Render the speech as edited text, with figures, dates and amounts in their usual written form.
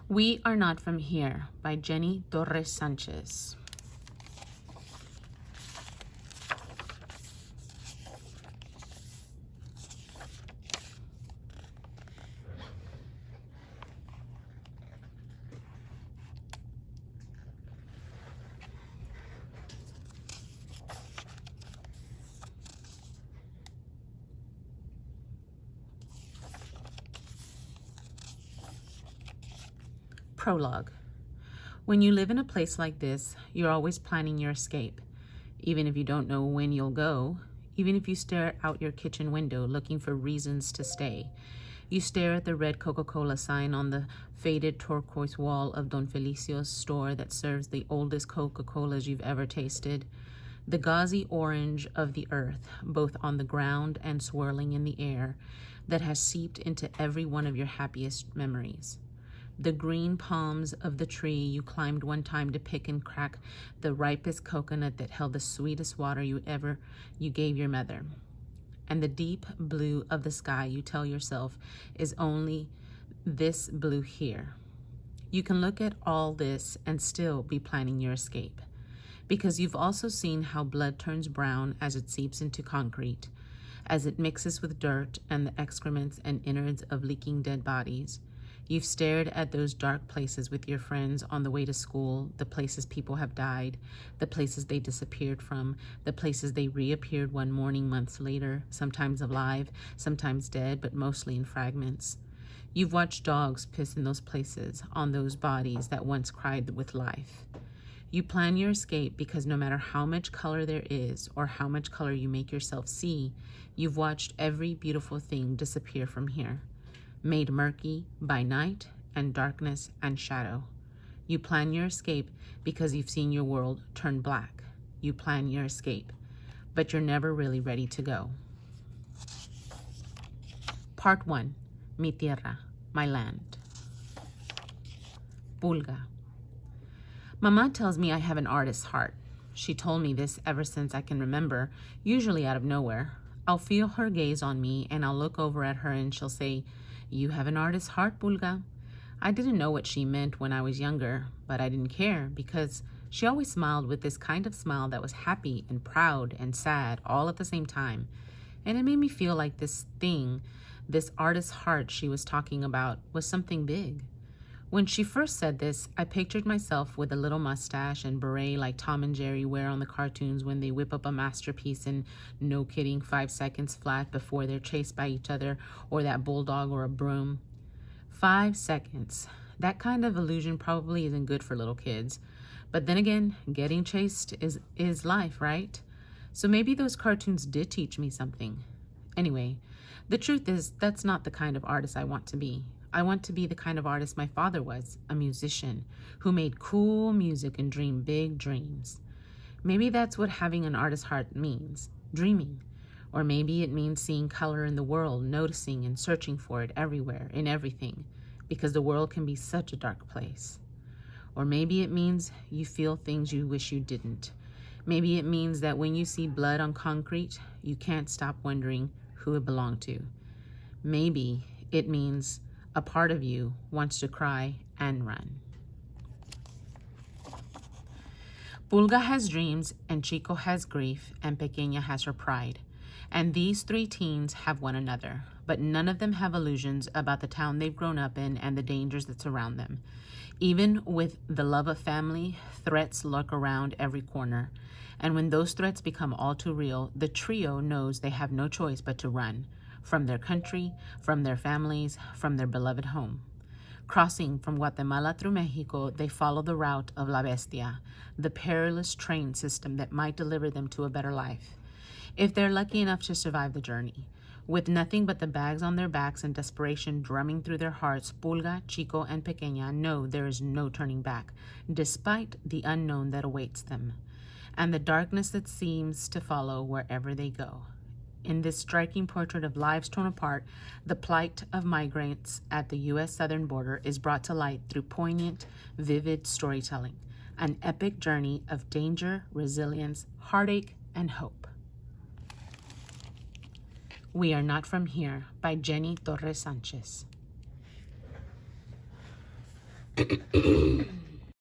We Are Not From Here by Jenny Torres Sanchez. Prologue. When you live in a place like this, you're always planning your escape. Even if you don't know when you'll go, even if you stare out your kitchen window looking for reasons to stay, you stare at the red Coca-Cola sign on the faded turquoise wall of Don Felicio's store that serves the oldest Coca-Colas you've ever tasted, the gauzy orange of the earth, both on the ground and swirling in the air, that has seeped into every one of your happiest memories. The green palms of the tree you climbed one time to pick and crack the ripest coconut that held the sweetest water you gave your mother. And the deep blue of the sky you tell yourself is only this blue here. You can look at all this and still be planning your escape, because you've also seen how blood turns brown as it seeps into concrete, as it mixes with dirt and the excrements and innards of leaking dead bodies. You've stared at those dark places with your friends on the way to school, the places people have died, the places they disappeared from, the places they reappeared one morning months later, sometimes alive, sometimes dead, but mostly in fragments. You've watched dogs piss in those places, on those bodies that once cried with life. You plan your escape because no matter how much color there is or how much color you make yourself see, you've watched every beautiful thing disappear from here, made murky by night and darkness and shadow. You plan your escape because you've seen your world turn black. You plan your escape, but you're never really ready to go. Part 1. Mi tierra, my land. Pulga. Mama tells me I have an artist's heart. She told me this ever since I can remember, usually out of nowhere. I'll feel her gaze on me and I'll look over at her and she'll say, "You have an artist's heart, Pulga." I didn't know what she meant when I was younger, but I didn't care because she always smiled with this kind of smile that was happy and proud and sad all at the same time. And it made me feel like this thing, this artist's heart she was talking about, was something big. When she first said this, I pictured myself with a little mustache and beret like Tom and Jerry wear on the cartoons when they whip up a masterpiece in, no kidding, 5 seconds flat before they're chased by each other or that bulldog or a broom. 5 seconds. That kind of illusion probably isn't good for little kids. But then again, getting chased is life, right? So maybe those cartoons did teach me something. Anyway, the truth is that's not the kind of artist I want to be. I want to be the kind of artist my father was, a musician who made cool music and dreamed big dreams. Maybe that's what having an artist's heart means, dreaming. Or maybe it means seeing color in the world, noticing and searching for it everywhere, in everything, because the world can be such a dark place. Or maybe it means you feel things you wish you didn't. Maybe it means that when you see blood on concrete, you can't stop wondering who it belonged to. Maybe it means a part of you wants to cry and run. Pulga has dreams, and Chico has grief, and Pequeña has her pride. And these 3 teens have one another, but none of them have illusions about the town they've grown up in and the dangers that surround them. Even with the love of family, threats lurk around every corner. And when those threats become all too real, the trio knows they have no choice but to run. From their country, from their families, from their beloved home. Crossing from Guatemala through Mexico, they follow the route of La Bestia, the perilous train system that might deliver them to a better life, if they're lucky enough to survive the journey. With nothing but the bags on their backs and desperation drumming through their hearts, Pulga, Chico, and Pequeña know there is no turning back, despite the unknown that awaits them, and the darkness that seems to follow wherever they go. In this striking portrait of lives torn apart, the plight of migrants at the U.S. southern border is brought to light through poignant, vivid storytelling, an epic journey of danger, resilience, heartache, and hope. We Are Not From Here by Jenny Torres Sanchez.